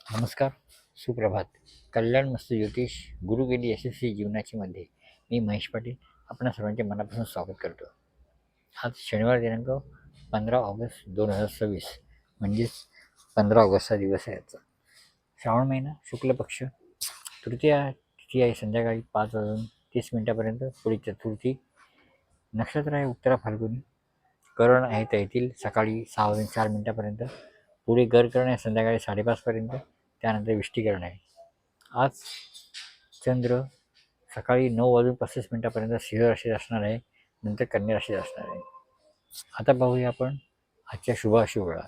नमस्कार, सुप्रभात. कल्याण मस्त ज्योतिष गुरुवेदी यशस्वी जीवनाची मध्ये मी महेश पाटील आपणा सर्वांचे मनापासून स्वागत करतो. आज शनिवार दिनांक 15 ऑगस्ट 2026 म्हणजेच 15 ऑगस्टचा दिवस आहे. आजचा श्रावण महिना शुक्ल पक्ष तृतीया तिथी आहे संध्याकाळी 5:30 पुढे चतुर्थी नक्षत्र आहे उत्तरा फाल्गुनी. करण आहे तैतील सकाळी 6:04 पुढे गरकरण आहे संध्याकाळी 5:30 त्यानंतर विष्टीकरण आहे. आज चंद्र सकाळी 9:35 सिंह राशीत असणार आहे, नंतर कन्या राशीत असणार आहे. आता पाहूया आपण आजच्या शुभाशुभ वेळा.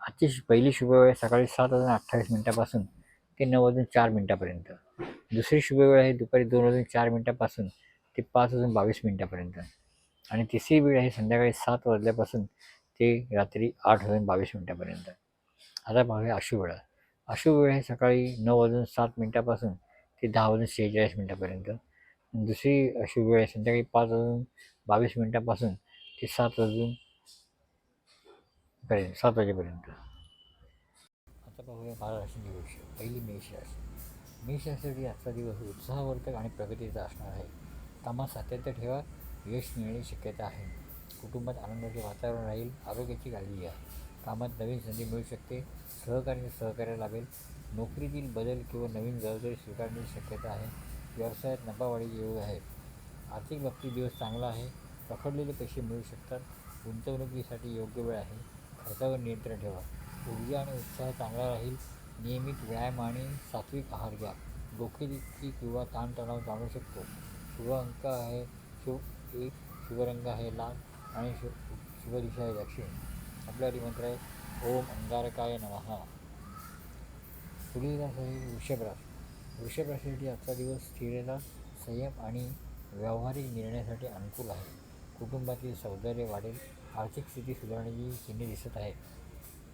आजची पहिली शुभ वेळ सकाळी 7:28 ते 9:04 दुसरी शुभ वेळ आहे दुपारी 2:04 ते 5:22 आणि तिसरी वेळ आहे संध्याकाळी 7 वाजल्यापासून ते रात्री 8:22 आता पाहूया अशुभ वेळा. अशुभ वेळ आहे सकाळी 9:07 ते 10:46 दुसरी अशुभ वेळ आहे संध्याकाळी 5:22 ते 7 वाजेपर्यंत. आता पाहूया 12 राशींची गोष्ट. पहिली मेष राशी. मेष राशीसाठी आजचा दिवस उत्साहवर्धक आणि प्रगतीचा असणार आहे. कामात सातत्य ठेवा, यश मिळण्याची शक्यता आहे. कुटुंबात आनंदाचे वातावरण राहील. आरोग्याची काळजी घ्या. कामात नवीन संधी मिळू शकते. सहकार्याने सहकार्य लाभेल. नोकरीतील बदल किंवा नवीन जबाबदारी स्वीकारण्याची शक्यता आहे. व्यवसायात नफावाढीचे योग आहेत. आर्थिक बाबतीत दिवस चांगला आहे. रखडलेले पैसे मिळू शकतात. गुंतवणुकीसाठी योग्य वेळ आहे. खर्चावर नियंत्रण ठेवा. ऊर्जा आणि उत्साह चांगला राहील. नियमित व्यायाम आणि सात्विक आहार घ्या. डोकेदुखी किंवा ताणतणाव जाणू शकतो. शुभ अंक आहे शुभ रंग आहे लाल आणि शुभ दिशा आहे दक्षिण. आपला मंत्र आहे ओम अंगारकाय नमः. पुढील राशी आहे वृषभ राशी. वृषभ राशीसाठी आजचा दिवस स्थिरता, संयम आणि व्यावहारिक निर्णयासाठी अनुकूल आहे. कुटुंबातील सौंदर्य वाढेल. आर्थिक स्थिती सुधारण्याची चिन्हे दिसत आहेत.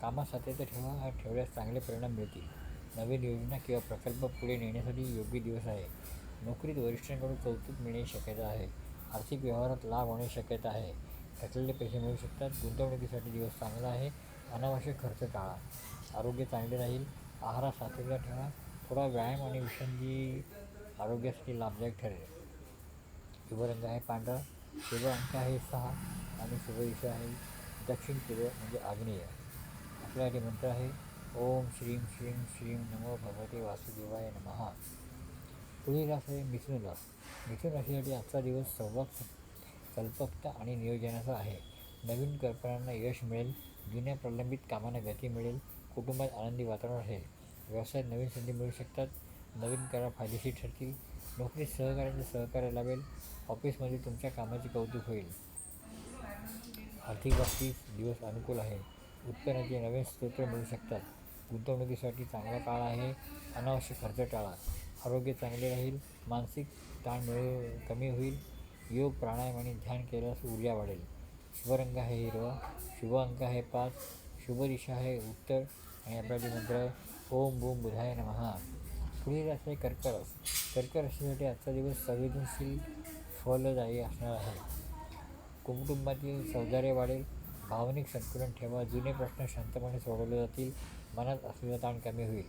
कामात सातत्य ठेवल्यास चांगले परिणाम मिळतील. नवीन योजना किंवा प्रकल्प पुढे नेण्यासाठी योग्य दिवस आहे. नोकरीत वरिष्ठांकडून कौतुक मिळण्याची शक्यता आहे. आर्थिक व्यवहारात लाभ होण्याची शक्यता आहे. थकलेले पैसे मिळू शकतात. गुंतवणुकीसाठी दिवस चांगला आहे. अनावश्यक खर्च टाळा. आरोग्य चांगले राहील. आहारात सात्विकता ठेवा. थोडा व्यायाम आणि विश्रांती आरोग्यासाठी लाभदायक ठरेल. शुभ रंग आहे पांढरा. शुभ अंक आहे 6 आणि शुभ दिशा आहे दक्षिण पूर्व म्हणजे आग्नेय. आपल्यासाठी मंत्र आहे ओम श्रीं श्रीं श्रीं नमो भगवते वासुदेवाय नमः. पुढील राशी आहे मिथुन राशी. मिथुन राशीसाठी आजचा दिवस संवाद कल्पकता आणि नियोजनाचा आहे. नवीन कल्पनांना यश मिळेल. जुन्या प्रलंबित कामांना गती मिळेल. कुटुंबात आनंदी वातावरण राहील. व्यवसायात नवीन संधी मिळू शकतात. नवीन करार फायदेशीर ठरतील. नोकरीत सहकार्याचे सहकार्य लाभेल. ऑफिसमध्ये तुमच्या कामाचे कौतुक होईल. आर्थिक बाबतीत दिवस अनुकूल आहे. उत्पन्नाचे नवीन स्रोत मिळू शकतात. गुंतवणुकीसाठी चांगला काळ आहे. अनावश्यक खर्च टाळा. आरोग्य चांगले राहील. मानसिक ताण कमी होईल. योग प्राणायाम आणि ध्यान केल्यास ऊर्जा वाढेल. शुभ रंग आहे हिरवा. शुभ अंक आहे 5. शुभ दिशा आहे उत्तर आणि आपल्यासाठी मंत्र आहे ओम बूम बुधाय नमः. पुढील राशी आहे कर्क राशी. कर्क राशीसाठी आजचा दिवस संवेदनशील फलदायी असणार आहे. कुटुंबातील सौंदर्य वाढेल. भावनिक संतुलन ठेवा. जुने प्रश्न शांतपणे सोडवले जातील. मनात असलेला ताण कमी होईल.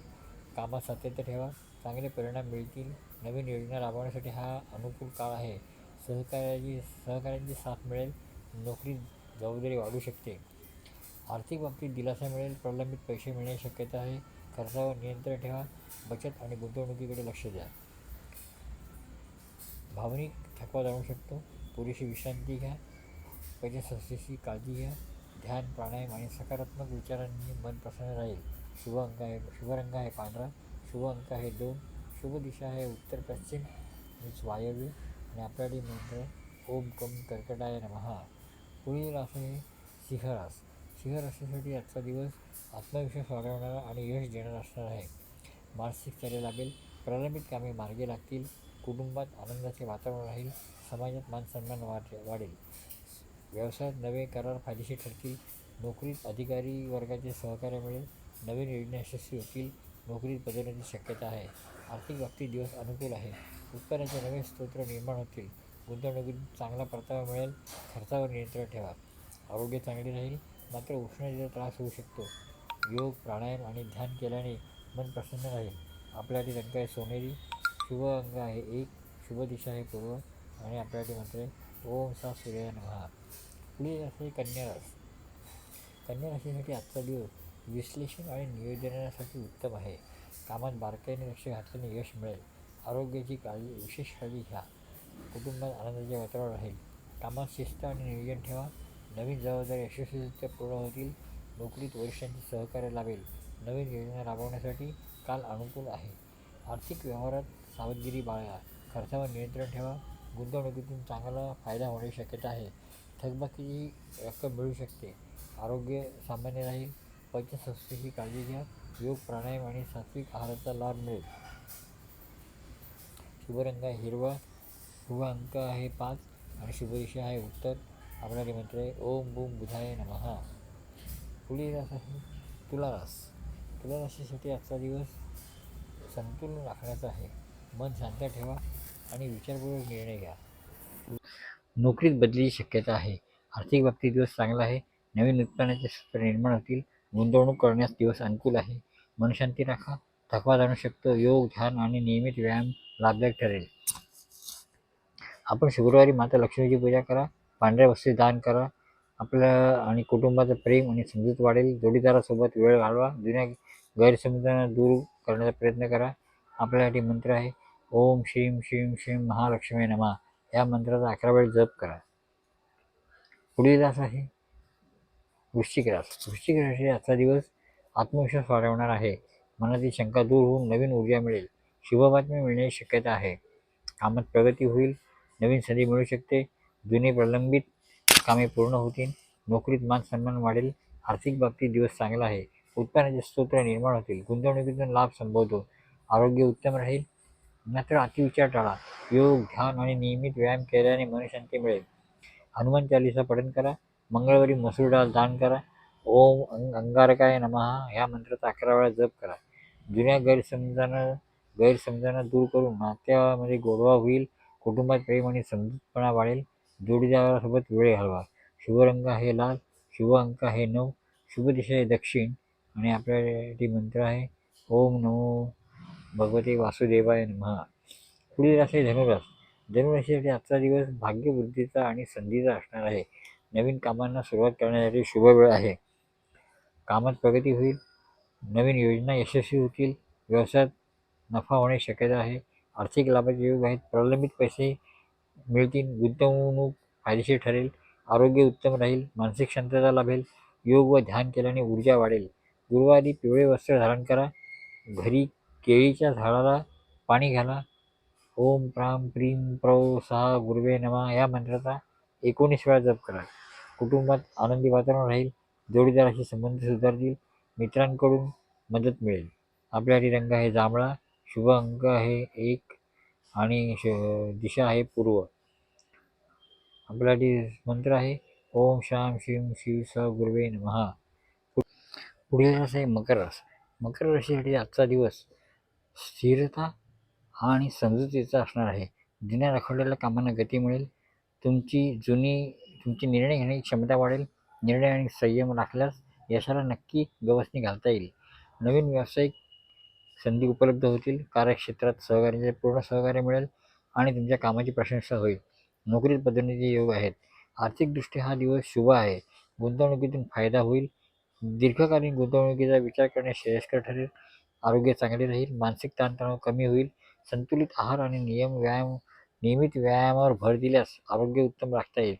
कामात सातत्य ठेवा. चांगले परिणाम मिळतील. नवीन योजना राबवण्यासाठी हा अनुकूल काळ आहे. सहकार्याची साथ मिळेल. नोकरीत जबाबदारी वाढू शकते. आर्थिक बाबतीत दिलासा मिळेल. प्रलंबित पैसे मिळण्याची शक्यता आहे. खर्चावर नियंत्रण ठेवा. बचत आणि गुंतवणुकीकडे लक्ष द्या. भावनिक थकवा जाणू शकतो. पुरेशी विश्रांती घ्या. पचनसंस्थेची काळजी घ्या. ध्यान प्राणायाम आणि सकारात्मक विचारांनी मन प्रसन्न राहील. शुभ रंग आहे पांढरा. शुभ अंक आहे 2. शुभ दिशा आहे उत्तर पश्चिम वायव्य आणि आपल्यासाठी मंत्र ओम कम कर्कटाय नमः. पुढील राशी आहे सिंह राशी. सिंह राशीसाठी आजचा दिवस आत्मविश्वास वाढवणारा आणि यश देणारा असणार आहे. मानसिक स्थैर्य लाभेल. प्रलंबित कामे मार्गी लागतील. कुटुंबात आनंदाचे वातावरण राहील. समाजात मानसन्मान वाढेल. व्यवसायात नवे करार फायदेशीर ठरतील. नोकरीत अधिकारी वर्गाचे सहकार्य मिळेल. नवीन योजना यशस्वी होतील. नोकरीत बदलण्याची शक्यता आहे. आर्थिक बाबतीत दिवस अनुकूल आहे. उत्पन्नाचे नवे स्रोत निर्माण होतील. गुंतवणुकीत चांगला परतावा मिळेल. खर्चावर नियंत्रण ठेवा. आरोग्य चांगले राहील. मात्र उष्णतेचा त्रास होऊ शकतो. योग प्राणायाम आणि ध्यान केल्याने मन प्रसन्न राहील. आपल्यासाठी रंग आहे सोनेरी, शुभ अंग आहे एक, शुभ दिशा आहे पूर्व आणि आपल्यासाठी मंत्र आहे ओम सा सूर्याय नमः. पुढे असे कन्या रास. कन्या राशीसाठी आजचा दिवस विश्लेषण आणि नियोजनासाठी उत्तम आहे. कामात बारकाईने लक्ष घातल्याने यश मिळेल. आरोग्याची विशेष काळजी घ्या. कुटुंबात आनंदाचे वातावरण राहील. कामात शिस्त आणि नियोजन ठेवा. नवीन जबाबदारी यशस्वीरित्या पूर्ण होतील. नोकरीत वरिष्ठांचे सहकार्य लाभेल. नवीन योजना राबवण्यासाठी काल अनुकूल आहे. आर्थिक व्यवहारात सावधगिरी बाळगा. खर्चावर नियंत्रण ठेवा. गुंतवणुकीतून चांगला फायदा होण्याची शक्यता आहे. थकबाकीची रक्कम मिळू शकते. आरोग्य सामान्य राहील. पचनसंस्थेची काळजी घ्या. योग, प्राणायाम आणि सात्विक आहाराचा लाभ मिळेल. शुभ रंग आहे हिरवा, शुभ अंक आहे 5 आणि शुभ दिशा आहे उत्तर. आपल्याला मंत्र आहे ओम बूम बुधाय नमः. पुढील रास आहे तुला रास. तुला राशीसाठी आजचा दिवस संतुलन राखण्याचा आहे. मन शांत ठेवा आणि विचारपूर्वक निर्णय घ्या. नोकरीत बदलीची शक्यता आहे. आर्थिक बाबतीत दिवस चांगला आहे. नवीन उत्पन्नाचे सूत्र निर्माण होतील. गुंतवणूक करण्यास दिवस अनुकूल आहे. मनशांती राखा. थकवा जाणू शकतो. योग, ध्यान आणि नियमित व्यायाम लाभदायक ठरेल. आपण शुक्रवारी माता लक्ष्मीची पूजा करा. पांढऱ्या वस्त्रे दान करा. आपल्या आणि कुटुंबाचं प्रेम आणि समजूत वाढेल. जोडीदारासोबत वेळ घालवा. जुन्या गैरसमजांना दूर करण्याचा प्रयत्न करा. आपल्यासाठी मंत्र आहे ओम श्रीम श्रीम श्रीम महालक्ष्मी नमः. या मंत्राचा 11 वेळ जप करा. पुढील रास आहे वृश्चिक रास. वृश्चिक राशी आजचा दिवस आत्मविश्वास वाढवणार आहे. मनातील शंका दूर होऊन नवीन ऊर्जा मिळेल. शुभ बातमी मिळण्याची शक्यता आहे. कामात प्रगती होईल. नवीन संधी मिळू शकते. जुनी प्रलंबित कामे पूर्ण होतील. नोकरीत मान सन्मान वाढेल. आर्थिक बाबतीत दिवस चांगला आहे. उत्पन्नाचे स्तोत्र निर्माण होतील. गुंतवणुकीतून लाभ संभवतो. आरोग्य उत्तम राहील. मात्र अतिविचार टाळा. योग, ध्यान आणि नियमित व्यायाम केल्याने मनशांती मिळेल. हनुमान चालीसा पठण करा. मंगळवारी मसूर डाळ दान करा. ओम अंगारकाय नमः ह्या मंत्राचा 11 वेळा जप करा. जुन्या गैरसमजांना दूर करून नात्यामध्ये गोडवा होईल. कुटुंबात प्रेम आणि समजूतपणा वाढेल. जोडीदारासोबत वेळ घालवा. शुभ रंग आहे लाल, शुभ अंक आहे 9, शुभ दिशा आहे दक्षिण आणि आपल्यासाठी मंत्र आहे ओम नमो भगवते वासुदेवाय नमः. पुढील राशी धनुरास. धनुराशीसाठी आजचा दिवस भाग्यवृद्धीचा आणि संधीचा असणार आहे. नवीन कामांना सुरुवात करण्यासाठी शुभ वेळ आहे. कामात प्रगती होईल. नवीन योजना यशस्वी होतील. व्यवसायात नफा होण्याची शक्यता आहे. आर्थिक लाभाचे योग आहेत. प्रलंबित पैसे मिळतील. गुंतवणूक फायदेशीर ठरेल. आरोग्य उत्तम राहील. मानसिक शांतता लाभेल. योग व ध्यान केल्याने ऊर्जा वाढेल. गुरुवारी पिवळे वस्त्र धारण करा. घरी केळीच्या झाडाला पाणी घाला. ओम प्राम प्रीम प्रौ सहा गुरुवे नमः या मंत्राचा 19 वेळा जप करा. कुटुंबात आनंदी वातावरण राहील. जोडीदाराशी संबंध सुधारतील. मित्रांकडून मदत मिळेल. आपल्यासाठी रंग आहे जांभळा, शुभ अंक आहे 1 आणि दिशा आहे पूर्व. आपल्यासाठी मंत्र आहे ओम शाम श्रीम श्री स गुरुवे नमः. पुढील रास आहे मकर रास. मकर राशीसाठी आजचा दिवस स्थिरता आणि समजुतीचा असणार आहे. जुन्या रखडलेल्या कामांना गती मिळेल. तुमची निर्णय घेण्याची क्षमता वाढेल. निर्णय आणि संयम राखल्यास यशाला नक्की गवसणी घालता येईल. नवीन व्यावसायिक संधी उपलब्ध होतील. कार्यक्षेत्रात सहकार्याचे पूर्ण सहकार्य मिळेल आणि तुमच्या कामाची प्रशंसा होईल. नोकरीत पदोन्नतीचे योग आहेत. आर्थिकदृष्ट्या हा दिवस शुभ आहे. गुंतवणुकीतून फायदा होईल. दीर्घकालीन गुंतवणुकीचा विचार करणे श्रेयस्कर ठरेल. आरोग्य चांगले राहील. मानसिक ताणतणाव कमी होईल. संतुलित आहार आणि नियमित व्यायामावर भर दिल्यास आरोग्य उत्तम राखता येईल.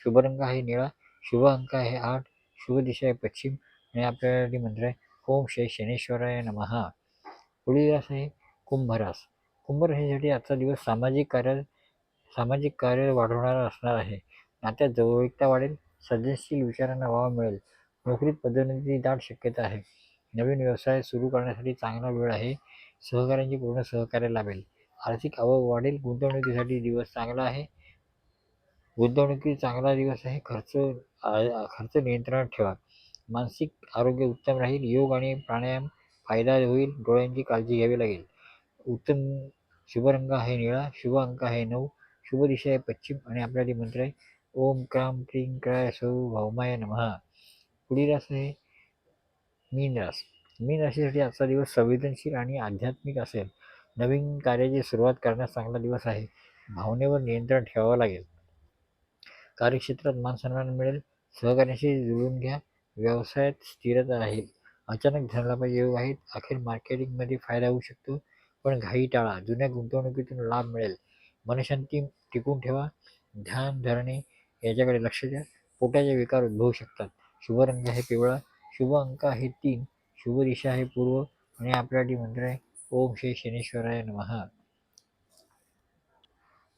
शुभ रंग आहे निळा, शुभ अंक आहे 8, शुभ दिशा आहे पश्चिम आणि आपल्यासाठी मंत्र आहे ओम श्री शनेश्वराय नमः. पुढील रास आहे कुंभ रास. कुंभ राशीसाठी आजचा दिवस सामाजिक कार्य वाढवणारा असणार आहे. नात्यात जवळीकता वाढेल. सर्जनशील विचारांना वाव मिळेल. नोकरीत पदोन्नतीची दाट शक्यता आहे. नवीन व्यवसाय सुरू करण्यासाठी चांगला वेळ आहे. सहकाऱ्यांचे पूर्ण सहकार्य लाभेल. आर्थिक आवक वाढेल. गुंतवणुकीसाठी दिवस चांगला आहे. चांगला दिवस आहे. खर्च नियंत्रणात ठेवा. मानसिक आरोग्य उत्तम राहील. योग आणि प्राणायाम फायदा होईल. डोळ्यांची काळजी घ्यावी लागेल. उत्तम शुभ रंग आहे निळा, शुभ अंक आहे 9, शुभ दिशा आहे पश्चिम आणि आपल्यासाठी मंत्र आहे ओम क्राम क्लीं क्राय सौ भौमाय नमः. पुढील रास आहे मीन रास. मीन राशीसाठी आजचा दिवस संवेदनशील आणि आध्यात्मिक असेल. नवीन कार्याची सुरुवात करण्यास चांगला दिवस आहे. भावनेवर नियंत्रण ठेवावं लागेल. कार्यक्षेत्रात मानसन्मान मिळेल. सहकार्याशी जुळून घ्या. व्यवसायात स्थिरता राहील. अचानक धनलाभाचे योग आहेत. अखेर मार्केटिंगमध्ये फायदा होऊ शकतो, पण घाई टाळा. जुन्या गुंतवणुकीतून लाभ मिळेल. मनशांती टिकून ठेवा. ध्यान धरणे याच्याकडे लक्ष द्या. पोटाचे विकार उद्भवू शकतात. शुभ रंग आहे पिवळा. शुभ अंक आहे 3. शुभ दिशा आहे पूर्व. आणि आपल्यासाठी मंत्र आहे ओम श्री शनीश्वराय नमः.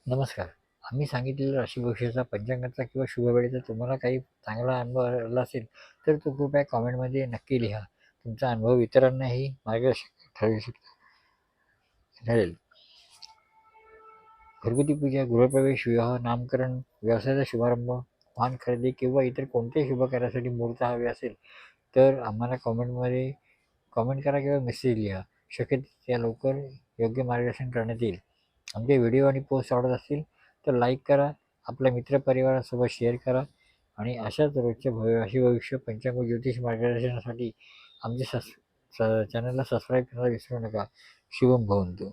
नमस्कार. आम्ही सांगितलेल्या राशी भविष्याचा, पंचांगाचा किंवा शुभ वेळेचा तुम्हाला काही चांगला अनुभव आला असेल तर तो कृपया कॉमेंटमध्ये नक्की लिहा. तुमचा अनुभव इतरांनाही मार्गदर्शक ठरू ठरेल. घरगुती पूजा, गृहप्रवेश, विवाह, नामकरण, व्यवसायाचा शुभारंभ, वाहन खरेदी किंवा इतर कोणत्याही शुभ कार्यासाठी मुहूर्त हवे असेल तर आम्हाला कॉमेंट करा किंवा मेसेज लिहा. शक्य त्या लवकर योग्य मार्गदर्शन करण्यात येईल. आमचे व्हिडिओ आणि पोस्ट आवडत असतील तर लाईक करा. आपल्या मित्रपरिवारासोबत शेअर करा. आणि अशाच रोजच्या राशी भविष्य पंचांग ज्योतिष मार्गदर्शनासाठी आमच्या चॅनलला सबस्क्राईब करायला विसरू नका. शुभम भवंतु.